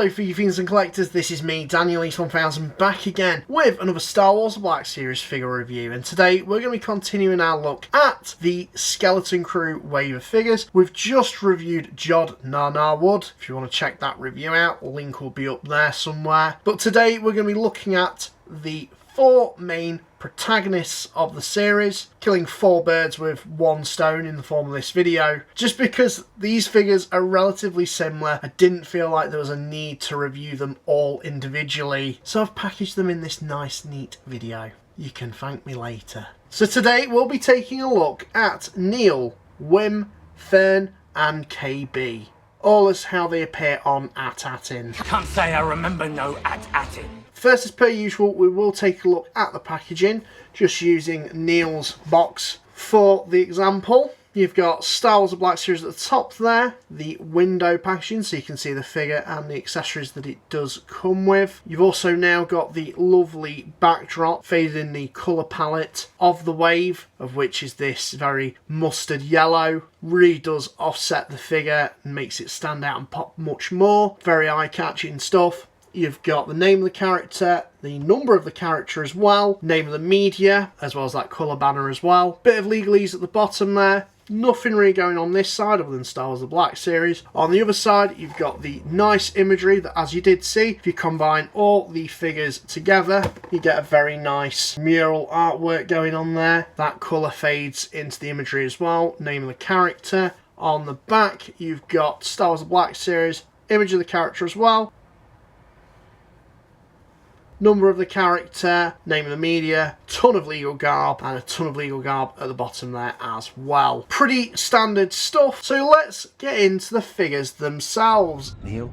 Hello FIGGIE fiends and collectors, this is me, Daniel East1000, back again with another Star Wars Black Series figure review, and today we're going to be continuing our look at the Skeleton Crew wave of figures. We've just reviewed Jod Narnarwood. If you want to check that review out, link will be up there somewhere. But today we're going to be looking at the 4 main protagonists of the series, killing 4 birds with 1 stone in the form of this video. Just because these figures are relatively similar, I didn't feel like there was a need to review them all individually, so I've packaged them in this nice neat video. You can thank me later. So today we'll be taking a look at Neel, Wim, Fern and KB. All as how they appear on Attin. Can't say I remember no Attin. First, as per usual, we will take a look at the packaging, just using Neel's box. For the example, you've got Star Wars Black Series at the top there, the window packaging, so you can see the figure and the accessories that it does come with. You've also now got the lovely backdrop, faded in the colour palette of the wave, of which is this very mustard yellow. Really does offset the figure and makes it stand out and pop much more. Very eye-catching stuff. You've got the name of the character, the number of the character as well, name of the media, as well as that colour banner as well. Bit of legalese at the bottom there. Nothing really going on this side other than Star Wars The Black Series. On the other side, you've got the nice imagery that, as you did see, if you combine all the figures together, you get a very nice mural artwork going on there. That colour fades into the imagery as well. Name of the character. On the back, you've got Star Wars The Black Series, image of the character as well. Number of the character, name of the media, ton of legal garb, and a ton of legal garb at the bottom there as well. Pretty standard stuff, so let's get into the figures themselves. Neel,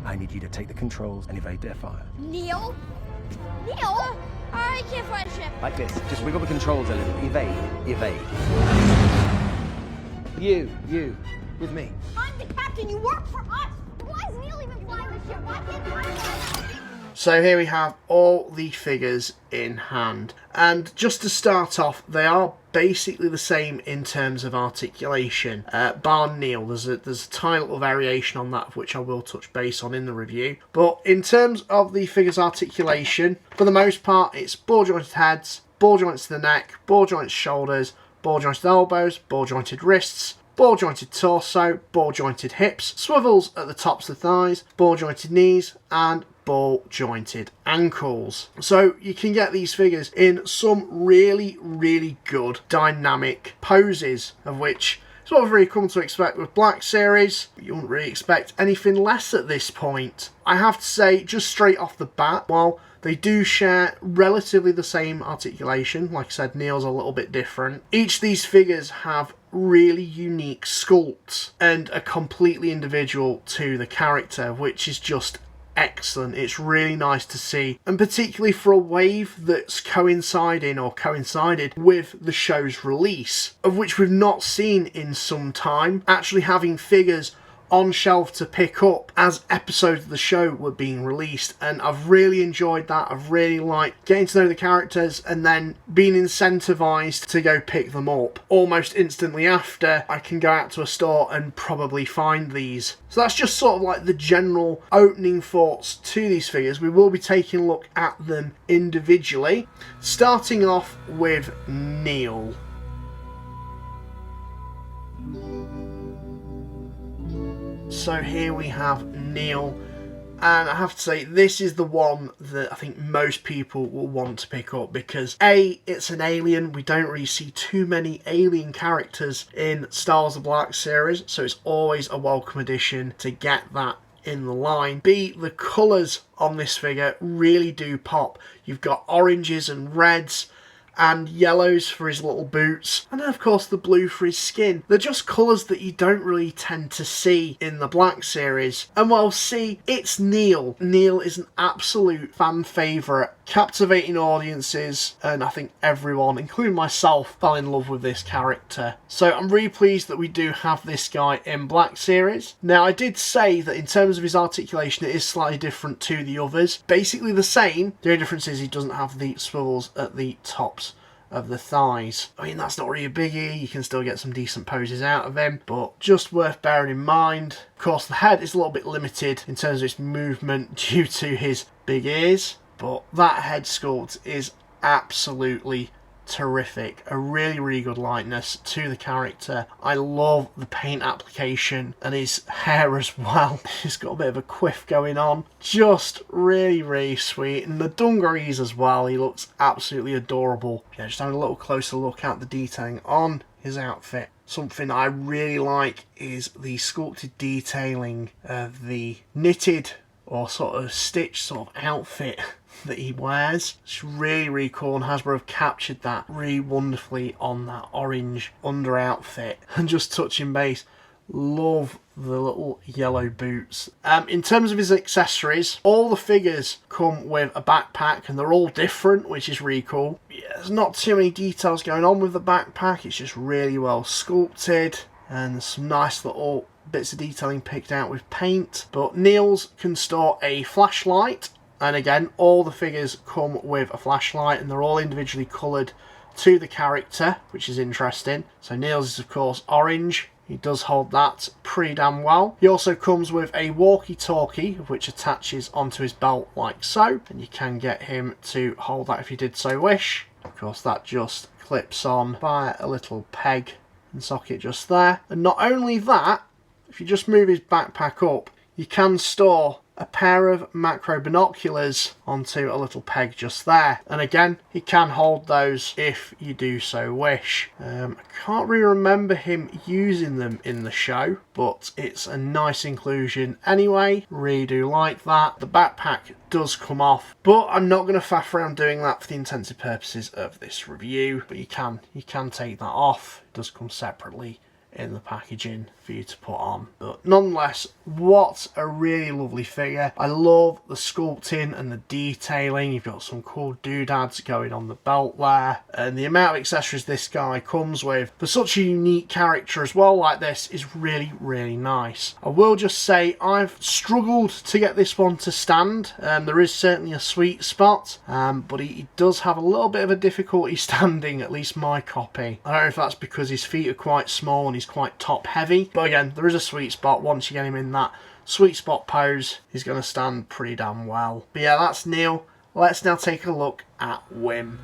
I need you to take the controls and evade their fire. Neel? Neel? I can't fly a ship. Like this, just wiggle the controls a little. Evade, evade. You, with me. I'm the captain, you work for us. Why is Neel even flying the ship? Why can't I fly it? So here we have all the figures in hand, and just to start off, they are basically the same in terms of articulation, bar Neel. There's a tiny little variation on that, which I will touch base on in the review. But in terms of the figures' articulation, for the most part, it's ball jointed heads, ball joints to the neck, ball jointed shoulders, ball jointed elbows, ball jointed wrists, ball jointed torso, ball jointed hips, swivels at the tops of the thighs, ball jointed knees, and ball jointed ankles. So you can get these figures in some really good dynamic poses, of which is what we've really come to expect with Black Series. You wouldn't really expect anything less at this point. I have to say, just straight off the bat, while they do share relatively the same articulation, like I said, Neel's a little bit different, each of these figures have really unique sculpts and are completely individual to the character, which is just excellent. It's really nice to see, and particularly for a wave that's coincided with the show's release, of which we've not seen in some time, actually having figures on shelf to pick up as episodes of the show were being released. And I've really enjoyed that. I've really liked getting to know the characters and then being incentivized to go pick them up almost instantly after I can go out to a store and probably find these. So that's just sort of like the general opening thoughts to these figures. We will be taking a look at them individually, starting off with Neel. So here we have Neel, and I have to say, this is the one that I think most people will want to pick up because A, it's an alien. We don't really see too many alien characters in Star Wars The Black Series, so it's always a welcome addition to get that in the line. B, the colours on this figure really do pop. You've got oranges and reds and yellows for his little boots, and then of course the blue for his skin. They're just colours that you don't really tend to see in the Black Series. And while see, it's Neel. Neel is an absolute fan favourite, captivating audiences, and I think everyone, including myself, fell in love with this character. So I'm really pleased that we do have this guy in Black Series. Now, I did say that in terms of his articulation, it is slightly different to the others. Basically the same. The only difference is he doesn't have the swivels at the tops of the thighs. I mean, that's not really a biggie, you can still get some decent poses out of him, but just worth bearing in mind. Of course, the head is a little bit limited in terms of its movement due to his big ears, but that head sculpt is absolutely terrific. A really good likeness to the character. I love the paint application and his hair as well. He's got a bit of a quiff going on. Just really sweet. And the dungarees as well, he looks absolutely adorable. Yeah, just having a little closer look at the detailing on his outfit. Something I really like is the sculpted detailing of the knitted or sort of stitched sort of outfit that he wears. It's really cool, and Hasbro have captured that really wonderfully on that orange under outfit. And just touching base, love the little yellow boots. In terms of his accessories, all the figures come with a backpack, and they're all different, which is really cool. Yeah, there's not too many details going on with the backpack, it's just really well sculpted, and there's some nice little bits of detailing picked out with paint. But Neel's can store a flashlight, and again, all the figures come with a flashlight, and they're all individually coloured to the character, which is interesting. So Neel's is of course orange. He does hold that pretty damn well. He also comes with a walkie-talkie, which attaches onto his belt like so, and you can get him to hold that if you did so wish. Of course, that just clips on by a little peg and socket just there. And not only that, if you just move his backpack up, you can store a pair of macro binoculars onto a little peg just there. And again, he can hold those if you do so wish. I can't really remember him using them in the show, but it's a nice inclusion anyway. Really do like that. The backpack does come off, but I'm not going to faff around doing that for the intensive purposes of this review. But you can take that off. It does come separately in the packaging for you to put on. But nonetheless, what a really lovely figure. I love the sculpting and the detailing. You've got some cool doodads going on the belt there, and the amount of accessories this guy comes with for such a unique character as well like this is really nice. I will just say I've struggled to get this one to stand. There is certainly a sweet spot, but he does have a little bit of a difficulty standing, at least my copy. I don't know if that's because his feet are quite small and he's quite top heavy, but again, there is a sweet spot. Once you get him in that sweet spot pose, he's going to stand pretty damn well. But yeah, that's Neel. Let's now take a look at Wim.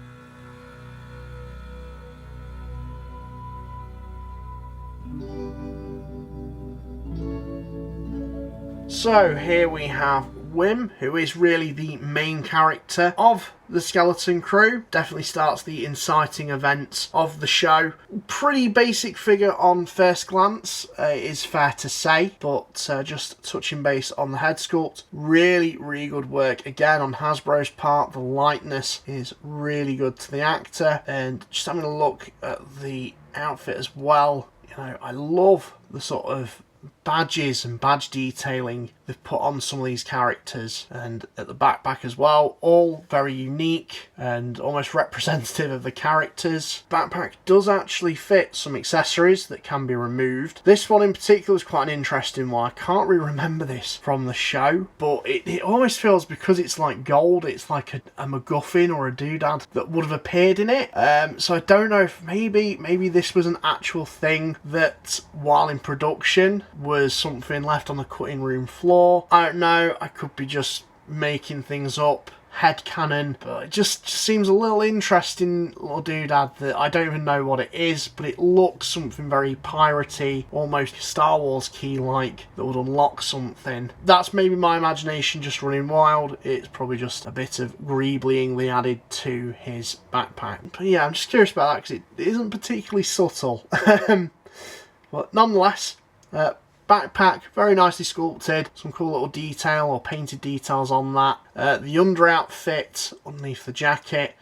So here we have Wim, who is really the main character of the Skeleton Crew. Definitely starts the inciting events of the show. Pretty basic figure on first glance, it is fair to say, but just touching base on the head sculpt, really good work again on Hasbro's part. The likeness is really good to the actor, and just having a look at the outfit as well, you know, I love the sort of badges and badge detailing they've put on some of these characters, and at the backpack as well, all very unique and almost representative of the characters. Backpack does actually fit some accessories that can be removed. This one in particular is quite an interesting one. I can't really remember this from the show, but it almost feels, because it's like gold, it's like a MacGuffin or a doodad that would have appeared in it. So I don't know if maybe this was an actual thing that while in production was something left on the cutting room floor. I don't know, I could be just making things up, headcanon, but it just seems a little interesting little doodad that I don't even know what it is, but it looks something very piratey, almost Star Wars key-like, that would unlock something. That's maybe my imagination just running wild. It's probably just a bit of greeblyingly added to his backpack. But yeah, I'm just curious about that because it isn't particularly subtle. But nonetheless, backpack, very nicely sculpted, some cool little detail or painted details on that. The under outfit underneath the jacket,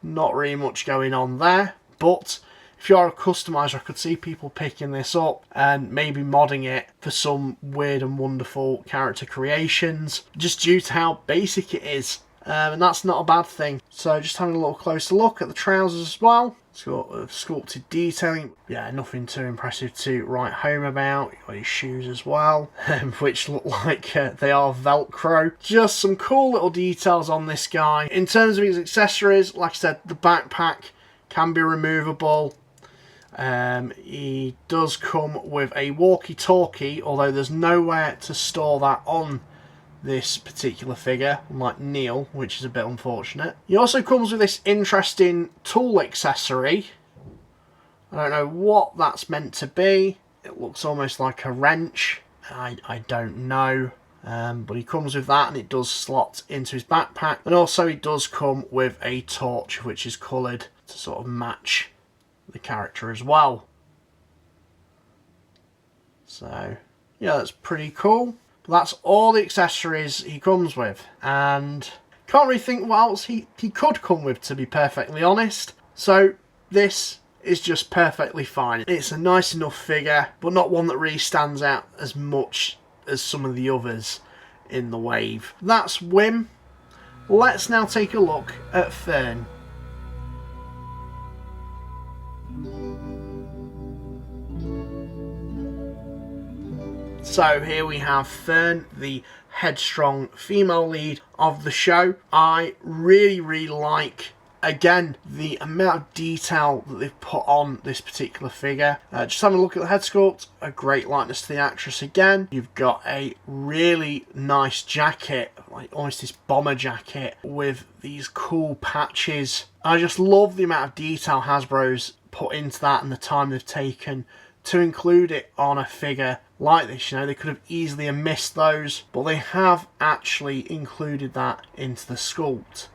not really much going on there, but if you are a customizer, I could see people picking this up and maybe modding it for some weird and wonderful character creations, just due to how basic it is. And that's not a bad thing. So just having a little closer look at the trousers as well. It's got sculpted detailing. Yeah, nothing too impressive to write home about. You've got his shoes as well, which look like they are Velcro. Just some cool little details on this guy. In terms of his accessories, like I said, the backpack can be removable. He does come with a walkie-talkie, although there's nowhere to store that on this particular figure, unlike Neel, which is a bit unfortunate. He also comes with this interesting tool accessory. I don't know what that's meant to be. It looks almost like a wrench. I don't know. But he comes with that, and it does slot into his backpack. And also he does come with a torch, which is coloured to sort of match the character as well. So yeah, that's pretty cool. But that's all the accessories he comes with, and can't really think what else he could come with, to be perfectly honest. So this is just perfectly fine. It's a nice enough figure, but not one that really stands out as much as some of the others in the wave. That's Wim. Let's now take a look at Fern. So here we have Fern, the headstrong female lead of the show. I really like, again, the amount of detail that they've put on this particular figure. Just having a look at the head sculpt, a great likeness to the actress again. You've got a really nice jacket, like almost this bomber jacket with these cool patches. I just love the amount of detail Hasbro's put into that and the time they've taken to include it on a figure like this. You know, they could have easily missed those, but they have actually included that into the sculpt,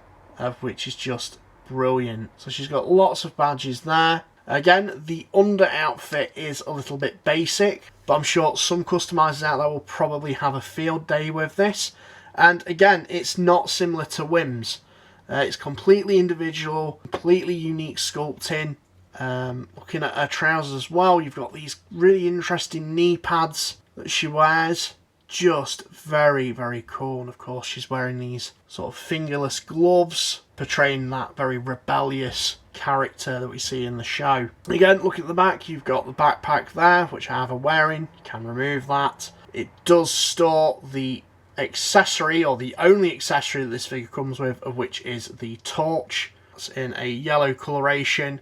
which is just brilliant. So she's got lots of badges there. Again, the under outfit is a little bit basic, but I'm sure some customizers out there will probably have a field day with this. And again, it's not similar to Wim's. It's completely individual, completely unique sculpting. Looking at her trousers as well, you've got these really interesting knee pads that she wears. Just very cool. And of course she's wearing these sort of fingerless gloves, portraying that very rebellious character that we see in the show. Again, look at the back, you've got the backpack there, which I have her wearing. You can remove that. It does store the accessory, or the only accessory that this figure comes with, of which is the torch. It's in a yellow coloration.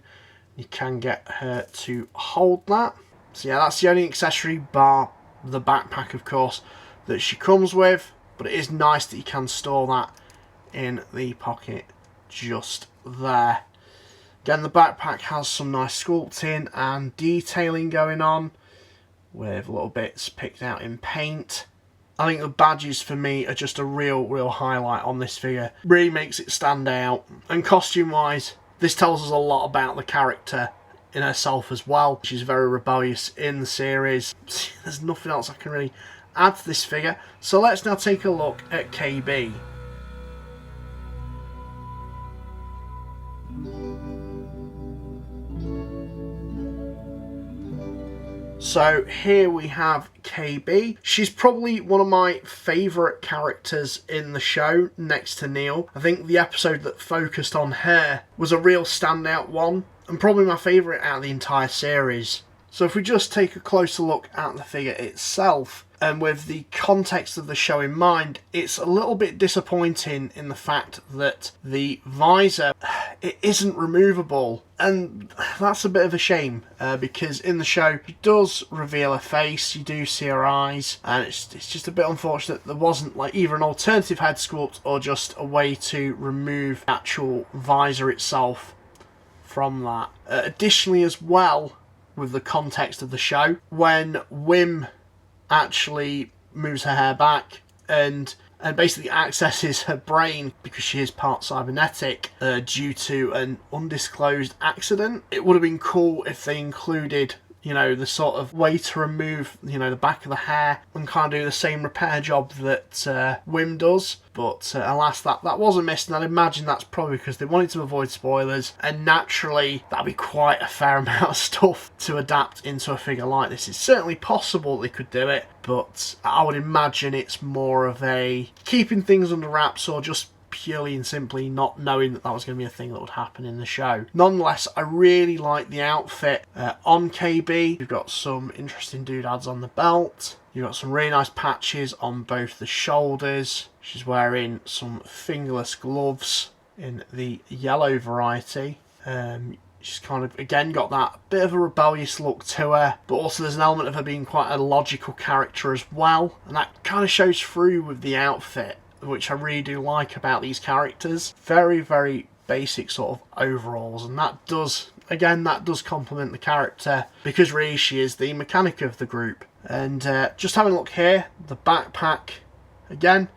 You can get her to hold that. So yeah, that's the only accessory, bar the backpack of course, that she comes with. But it is nice that you can store that in the pocket just there. Again, the backpack has some nice sculpting and detailing going on, with little bits picked out in paint. I think the badges for me are just a real highlight on this figure. Really makes it stand out. And costume wise, this tells us a lot about the character in herself as well. She's very rebellious in the series. There's nothing else I can really add to this figure. So let's now take a look at KB. So here we have KB. She's probably one of my favourite characters in the show, next to Neel. I think the episode that focused on her was a real standout one, and probably my favourite out of the entire series. So if we just take a closer look at the figure itself, and with the context of the show in mind, it's a little bit disappointing in the fact that the visor, it isn't removable. And that's a bit of a shame, because in the show, it does reveal her face, you do see her eyes, and it's just a bit unfortunate there wasn't like either an alternative head sculpt or just a way to remove the actual visor itself from that. Additionally as well, with the context of the show, when Wim actually moves her hair back and basically accesses her brain, because she is part cybernetic, due to an undisclosed accident. It would have been cool if they included, you know, the sort of way to remove, you know, the back of the hair and kind of do the same repair job that Wim does. But alas, that wasn't missed, and I'd imagine that's probably because they wanted to avoid spoilers, and naturally that'd be quite a fair amount of stuff to adapt into a figure like this. It's certainly possible they could do it, but I would imagine it's more of a keeping things under wraps, or just purely and simply not knowing that was going to be a thing that would happen in the show. Nonetheless, I really like the outfit on KB. You've got some interesting doodads on the belt. You've got some really nice patches on both the shoulders. She's wearing some fingerless gloves in the yellow variety. She's kind of, again, got that bit of a rebellious look to her, but also there's an element of her being quite a logical character as well, and that kind of shows through with the outfit, which I really do like about these characters. Very, very basic sort of overalls, and that does, again, that does complement the character, because really she is the mechanic of the group. And just having a look here, the backpack, again,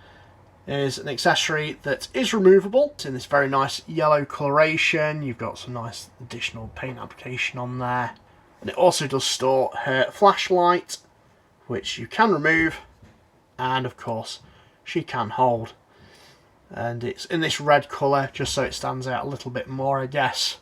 is an accessory that is removable. It's in this very nice yellow coloration. You've got some nice additional paint application on there. And it also does store her flashlight, which you can remove, and of course she can hold. And it's in this red colour, just so it stands out a little bit more, I guess,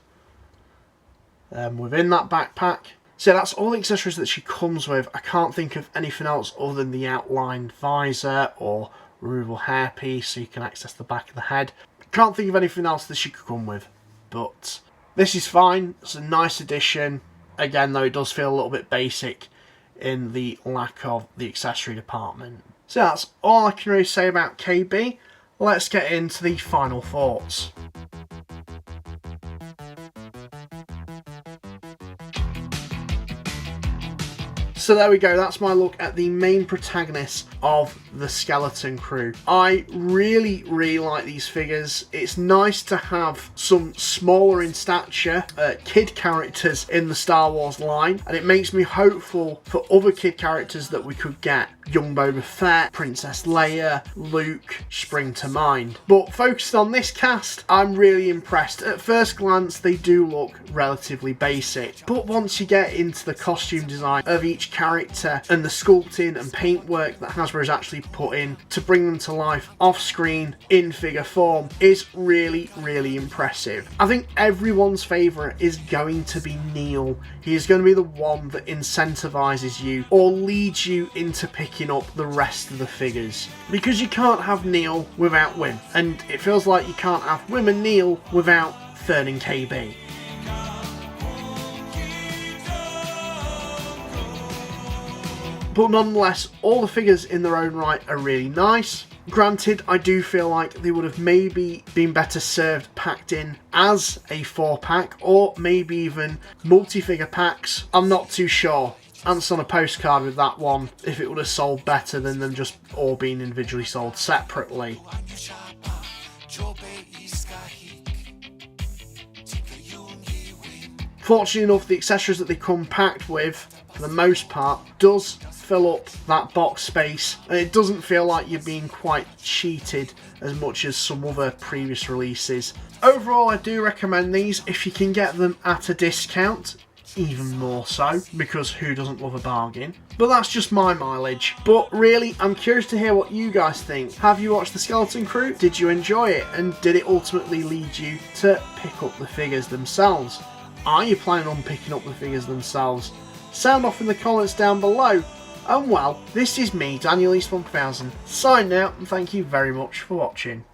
within that backpack. So that's all the accessories that she comes with. I can't think of anything else other than the outlined visor or removable hairpiece so you can access the back of the head. Can't think of anything else that she could come with, but this is fine. It's a nice addition. Again, though, it does feel a little bit basic in the lack of the accessory department. So that's all I can really say about KB. Let's get into the final thoughts. So there we go, that's my look at the main protagonists of the Skeleton Crew. I really, really like these figures. It's nice to have some smaller in stature kid characters in the Star Wars line, and it makes me hopeful for other kid characters that we could get. Young Boba Fett, Princess Leia, Luke spring to mind. But focused on this cast, I'm really impressed. At first glance, they do look relatively basic, but once you get into the costume design of each character and the sculpting and paintwork that Hasbro's actually put in to bring them to life off screen in figure form is really, really impressive. I think everyone's favourite is going to be Neel. He is going to be the one that incentivises you or leads you into picking up the rest of the figures, because you can't have Neel without Wim, and it feels like you can't have Wim and Neel without Fern and KB. But nonetheless, all the figures in their own right are really nice. Granted, I do feel like they would have maybe been better served packed in as a 4-pack, or maybe even multi-figure packs. I'm not too sure. Answer on a postcard with that one, if it would have sold better than them just all being individually sold separately. Fortunately enough, the accessories that they come packed with, for the most part, does fill up that box space, and it doesn't feel like you're being quite cheated as much as some other previous releases. Overall, I do recommend these if you can get them at a discount, even more so, because who doesn't love a bargain? But that's just my mileage. But really, I'm curious to hear what you guys think. Have you watched the Skeleton Crew? Did you enjoy it? And did it ultimately lead you to pick up the figures themselves? Are you planning on picking up the figures themselves? Sound off in the comments down below. And well, this is me, Daniel East 1000, signing out, and thank you very much for watching.